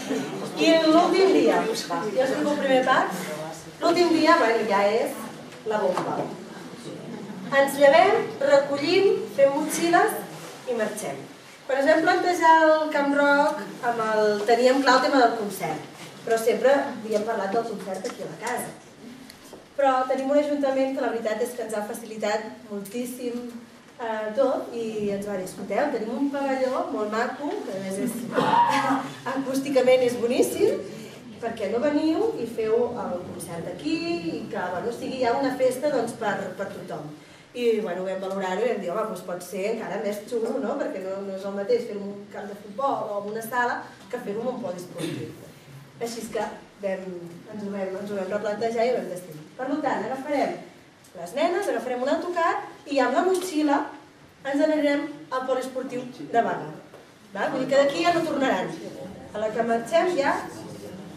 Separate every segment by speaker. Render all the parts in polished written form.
Speaker 1: I l'últim dia, jo explico el primer part, l'últim dia ja és la bomba. Ens llevem, recollim, fem motxilles i marxem. Quan ens vam plantejar el Camp Rock, teníem clar el tema del concert, però sempre havíem parlat del concert aquí a la casa. Però tenim un ajuntament que la veritat és que ens ha facilitat moltíssim tot i ens va dir, escolteu, tenim un pavelló molt maco, que a més acústicament és boníssim, per què no veniu i feu el concert aquí i que sigui ja una festa per tothom. I vam valorar-ho i vam dir, home, pot ser encara més xulo, perquè no és el mateix fer-ho en un camp de futbol o en una sala que fer-ho en un poliesportiu. Així que ens ho vam replantejar i ho vam decidir. Per tant, agafarem les nenes, agafarem un autocar i amb la motxilla ens anirem al poliesportiu de Bagà. Vull dir que d'aquí ja no tornaran. A la que marxem ja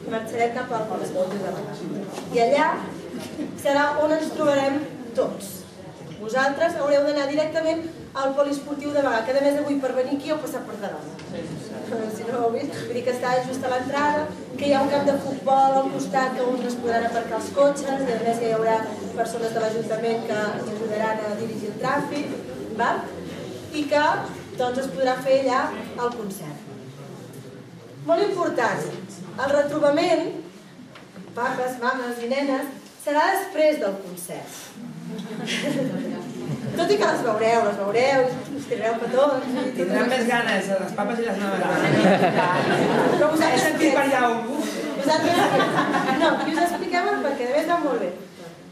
Speaker 1: marxarem cap al poliesportiu de Bagà. I allà serà on ens trobarem tots. Vosaltres haureu d'anar directament al poliesportiu de Bagà, que a més avui per venir aquí heu passat per davant. Si no ho heu vist, vull dir que està just a l'entrada, que hi ha un camp de futbol al costat on es podran aparcar els cotxes i a més hi haurà persones de l'Ajuntament que ens ajudaran a dirigir el tràfic i que es podrà fer allà el concert. Molt important, el retrobament, papes, mames i nenes, serà després del concert. Tot i que les veureu, us tirareu petons.
Speaker 2: Tindran més ganes, les papes i les navegaves.
Speaker 1: Però vosaltres...
Speaker 2: He sentit per allà algú.
Speaker 1: No, i us expliquem el perquè, a més va molt bé.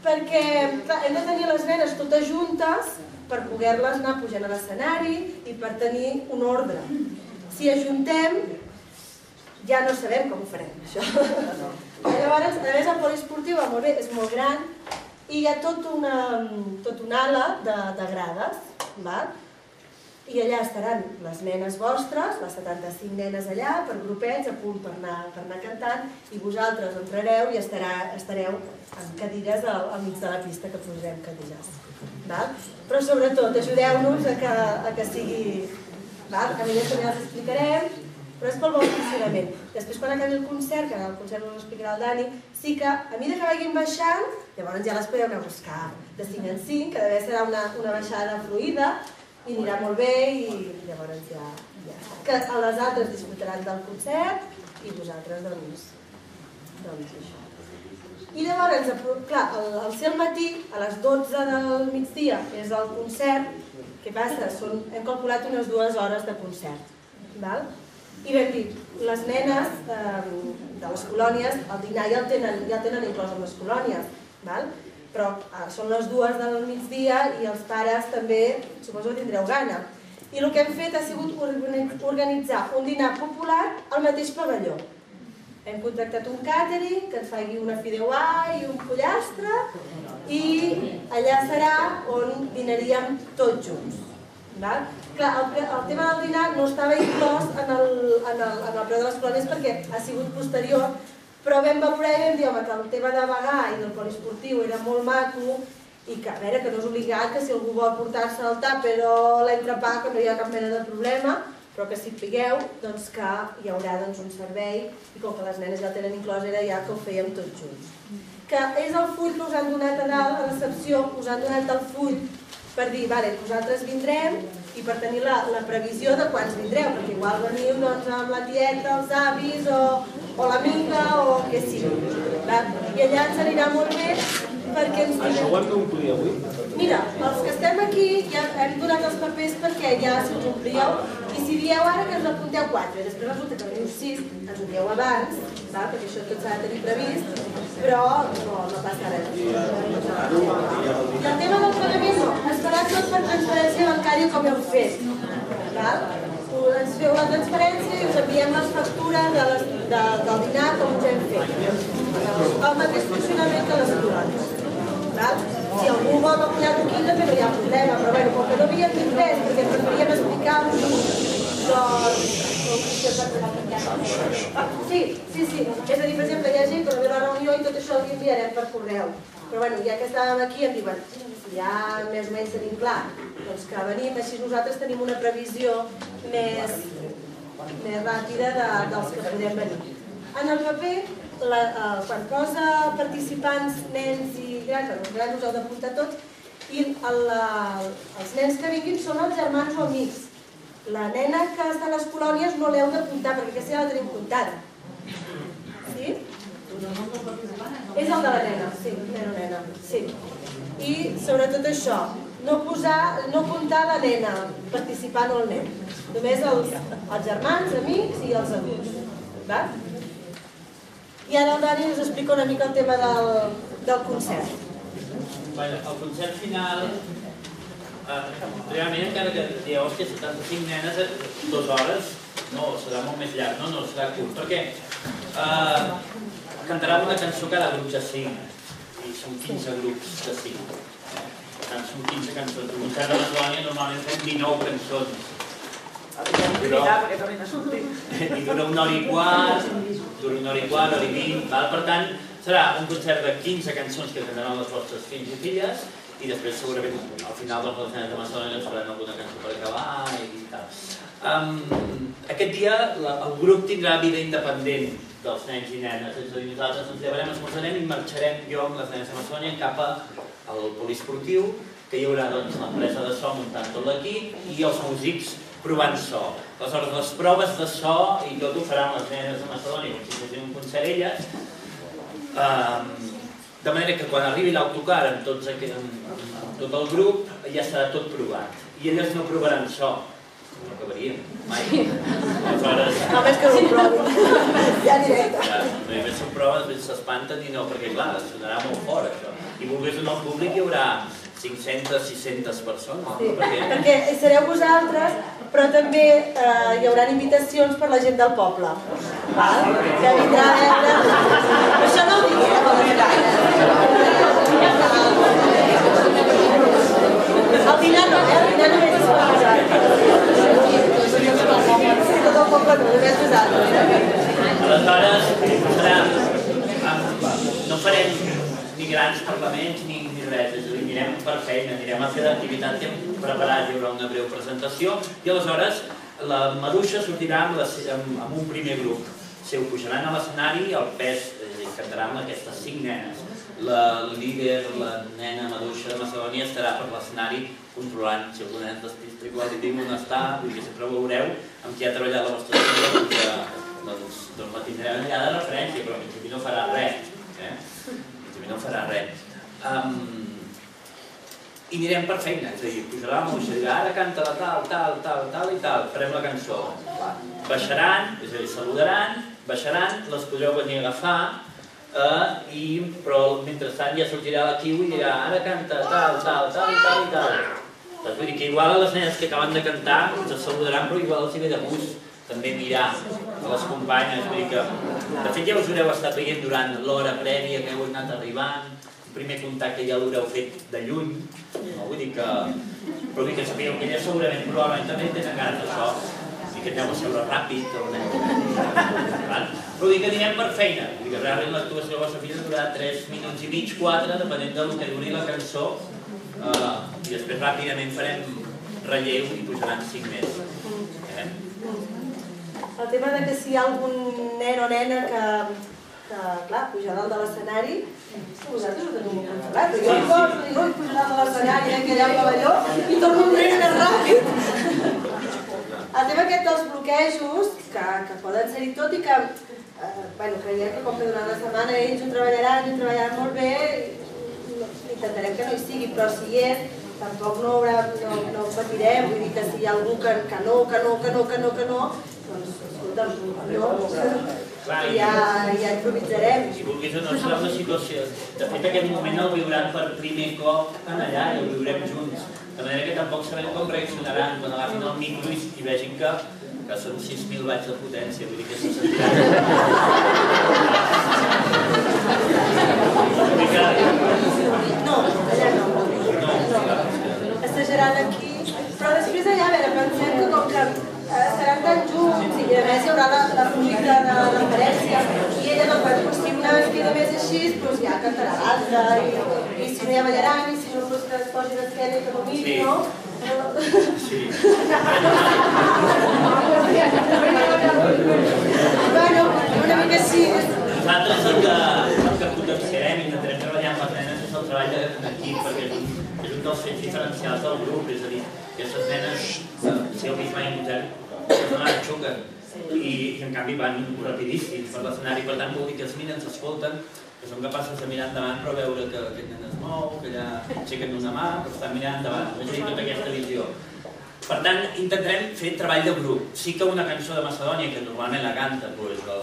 Speaker 1: Perquè hem de tenir les nenes totes juntes per poder-les anar pujant a l'escenari i per tenir un ordre. Si ajuntem, ja no sabem com ho farem, això. Llavors, a més el poliesportiu va molt bé, és molt gran, i hi ha tota una ala de grades, i allà estaran les nenes vostres, les 75 nenes allà, per grupets, a punt per anar cantant, i vosaltres entrareu i estareu en cadires al mig de la pista, que posarem cadires. Però sobretot, ajudeu-nos a que sigui... A mi també els explicarem, però és pel bon funcionament. Després, quan acabi el concert, que el concert us explicarà el Dani, sí que a mesura que vagin baixant, llavors ja les podeu anar a buscar de 5 en 5, que d'haver serà una baixada fluida, i anirà molt bé, i llavors ja... Que les altres disfrutaran del concert i vosaltres, doncs, això. I llavors, clar, al ser al matí, a les 12 del migdia, és el concert, què passa? Hem calculat unes 2 hores de concert, i vam dir, les nenes de les colònies, el dinar ja el tenen inclòs en les colònies, però són les 2 del migdia i els pares també, suposo que tindreu gana. I el que hem fet ha sigut organitzar un dinar popular al mateix pavelló. Hem contractat un càtering que ens faci una fideuà i un pollastre i allà serà on dinaríem tots junts. Clar, el tema del dinar no estava inclòs en el preu de les colònies perquè ha sigut posterior, però vam valorar i vam dir que el tema de Bagà i del poliesportiu era molt maco i que, a veure, que no és obligat, que si algú vol portar-se el tàper o l'entrepà, que no hi ha cap mena de problema, però que si pigueu, doncs que hi haurà un servei i com que les nenes ja el tenen inclòs era ja que ho fèiem tots junts. Que és el full que us han donat a dalt, a recepció, us han donat el full per dir, vosaltres vindrem i per tenir la previsió de quants vindreu, perquè igual veniu amb la tieta, els avis o l'amiga o què sigui. I allà ens anirà molt bé perquè ens...
Speaker 3: Això ho hem d'omplir avui?
Speaker 1: Mira, els que estem aquí ja hem donat els papers perquè ja si us omplíeu i si dieu ara que ens apunteu 4 i després resulta que veniu 6, ens ho dieu abans, perquè això tot s'ha de tenir previst, però no passa res. I el tema del pagament no, es farà tot per transferència bancària com heu fet. Ens feu la transferència i us enviem les factures del dinar com us hem fet. El mateix funcionament que les colònies. Si algú vol apujar-ho aquí també no hi ha problema, però com que no havíem dit res perquè preferíem explicar-vos Sí, és a dir, per exemple, hi ha gent que no ve a la reunió i tot això l'hi enviarem per correu. Però ja que estàvem aquí em diuen, ja més o menys tenim clar, doncs que venim, així nosaltres tenim una previsió més ràpida dels que podem venir. En el paper, quan posa participants, nens i grans, els grans us heu d'apuntar tots, i els nens que vinguin són els germans o amics. La nena que està a les colònies no l'heu d'apuntar, perquè aquesta ja la tenim comptada. Sí? És el de la nena, sí, nena. Sí. I sobretot això, no apuntar la nena participant o el nen. Només els germans, amics i els adults. I ara el Dani us explica una mica el tema del concert.
Speaker 3: El concert final, realment encara que dieu que 75 nenes, 2 hores, no, serà molt més llarg, no, serà curt, perquè cantarà una cançó cada grup de 5, i són 15 grups de 5. Per tant, són 15 cançons. El concert de la Colònia normalment fem 19 cançons. I dura 1 hora i quart, hora i 20. Per tant, serà un concert de 15 cançons que cantaran les vostres fills i filles i després segurament al final dels Nenes de Macedònia ens faran alguna cançó per acabar i tal. Aquest dia el grup tindrà vida independent dels nens i nenes, és a dir, nosaltres ens llevarem, esmorzarem i marxarem jo amb les Nenes de Macedònia cap al poliesportiu, que hi haurà l'empresa de so muntant tot l'equip i els músics provant so. Aleshores, les proves de so i tot ho faran les Nenes de Macedònia, com si fessin un concert elles, de manera que quan arribi l'autocar amb tot el grup ja estarà tot provat. I elles no provaran so. No acabaríem, mai. Aleshores...
Speaker 1: Només que ho provin. Ja directe.
Speaker 3: Només s'ho prova, després s'espanten i no, perquè clar, sonarà molt fort això. I volgués en el públic hi haurà 500-600 persones.
Speaker 1: Sí, perquè sereu vosaltres, però també hi haurà invitacions per la gent del poble. Que vindrà a veure... Això no ho dic, el dinar no, el dinar només és per vosaltres.
Speaker 3: Aleshores, no farem ni grans parlaments ni res, és a dir, anirem per feina, anirem a fer l'activitat que hem preparat, hi haurà una breu presentació i aleshores la Maduixa sortirà amb un primer grup. Ho pujaran a l'escenari i el pes, és a dir, cantaran aquestes 5 nenes. La líder, la nena Maduixa de Macedònia estarà per l'escenari controlant si alguna nena despista igual i diu on està, vull dir que sempre veureu amb qui ha treballat la vostra escola, doncs la tindrem allà de referència, però en principi no farà res. No farà res. I anirem per feina, és a dir, pujarà la Maduixa i dirà ara canta la tal i tal, farem la cançó. Baixaran, és a dir, saludaran, baixaran, les podreu venir a agafar, però mentrestant ja sortirà la Kiwi i dirà ara canta tal i tal. Vull dir que igual a les nenes que acaben de cantar ens saludaran, però igual els hi ve de gust també mirar a les companyes, vull dir que de fet ja us haureu estat veient durant l'hora prèvia que heu anat arribant, el primer contacte ja l'haureu fet de lluny, vull dir que sabíeu que elles segurament probablement també tenen ganes d'això i que aneu a seure ràpid però vull dir que anirem per feina, vull dir que realment l'actuació de la vostra filla durarà 3 minuts i mig, 4 depenent del que duri la cançó i després ràpidament farem relleu i pujaran 5 més.
Speaker 1: El tema que si hi ha algun nen o nena que clar, pujar dalt de l'escenari, vosaltres ho teniu molt controlat. Jo recordo, dic, oi, pujar dalt de l'escenari, allà al pavelló, i torno un nen més ràpid. El tema aquest dels bloquejos, que poden ser-hi tot i que, creiem que com que durant la setmana ells ho treballaran molt bé, intentarem que no hi sigui, però si hi és, tampoc no patirem, vull dir que si hi ha algú que no, doncs, escolta'm, ja improvisarem.
Speaker 3: Si vulguis o no, serà una situació. De fet, aquest moment el viuran per primer cop allà i el viurem junts. De manera que tampoc sabem com reaccionaran quan agafin el micro i vegin que són 6.000 watts de potència, vull dir que se sentiran.
Speaker 1: No, allà no. Assajaran aquí, però després allà, a veure, pensem que com que seran tan junts i a més hi haurà la música de referència i ella, doncs, si una es queda més així, ja cantarà l'altra i si no ja ballaran i si no que es posi d'esquena i que no miri, no?
Speaker 3: Sí.
Speaker 1: Bueno, una mica perquè sí.
Speaker 3: Nosaltres el que potenciarem i intentarem treballar amb les nenes és el treball d'equip, perquè és un dels fets diferencials del grup, és a dir, aquestes nenes, si heu vist mai en museu, es xoquen i en canvi van rapidíssims per l'escenari, per tant vol dir que es miren, s'escolten, que són capaces de mirar endavant però veure que aquest nen es mou, que allà aixequen una mà, però estan mirant endavant, és a dir, tota aquesta visió. Per tant, intentarem fer treball de grup. Sí que una cançó de Macedònia, que normalment la canta el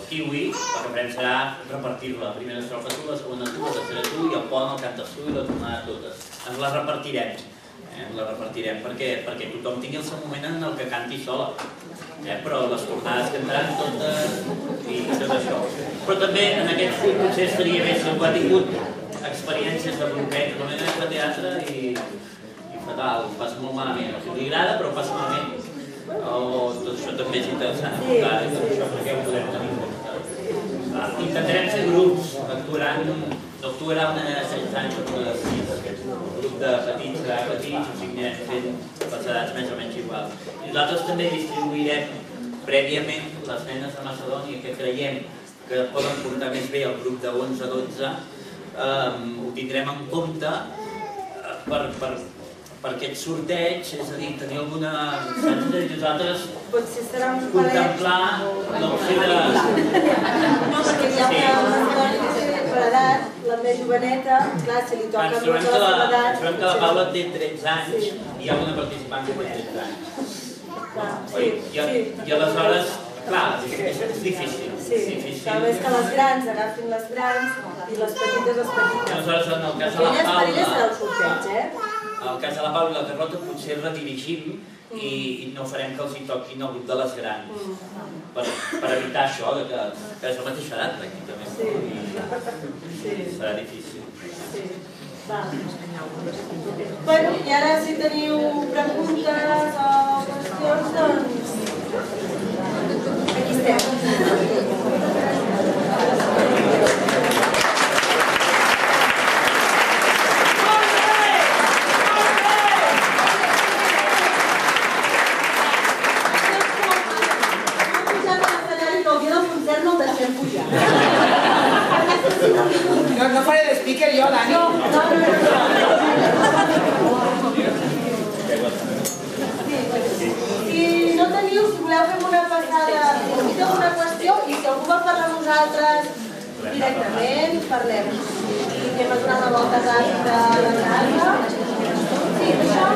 Speaker 3: Kiwi, el que farem serà repartir-la. La primera estrofa tu, la segona tu, la tercera tu, i el pont el cantes tu i la tornada totes. Ens la repartirem. La repartirem perquè tothom tingui el seu moment en el que canti sola. Però les tornades cantaran totes i tot això. Però també en aquest punt potser estaria bé si algú ha tingut experiències de grupet, només de teatre i fatal, ho passa molt malament. O sigui, li agrada però ho passa malament. O tot això també és interessant apuntar, tot això perquè ho podem tenir en compte. Intentarem fer grups, no actuarà una de 16 anys o una de 6, un grup de petits serà petits, o sigui, anirem fent les edats més o menys iguals. I nosaltres també distribuirem prèviament les nenes de Macedònia que creiem que poden portar més bé el grup de 11-12, ho tindrem en compte per aquest sorteig, és a dir, tenir alguna... Saps? Nosaltres contemplar l'opció de...
Speaker 1: No, perquè hi ha una Macedònia per edat, la més joveneta, clar, si li toca més a la seva edat...
Speaker 3: Ens trobem que la Paula té 13 anys i hi ha una participant que té 13 anys. I aleshores, clar, és difícil.
Speaker 1: Sí, tal és que les grans agafin les grans i les petites les petites.
Speaker 3: Aleshores, en el cas de la Paula...
Speaker 1: Per elles serà el sorteig,
Speaker 3: En el cas de la Paula i la Carlota potser redirigim i no farem que els hi toquin el grup de les grans. Per evitar això, que és la mateixa edat, pràcticament. Serà difícil.
Speaker 1: Bueno, i ara si teniu preguntes o qüestions, doncs... Aquí estem.
Speaker 2: No faré de speaker jo, Dani.
Speaker 1: Si no teniu, si voleu fer una passada, si teniu una qüestió i si algú vol parlar amb nosaltres directament, parlem. I anem a donar la volta ràpida a la casa. Sí, això?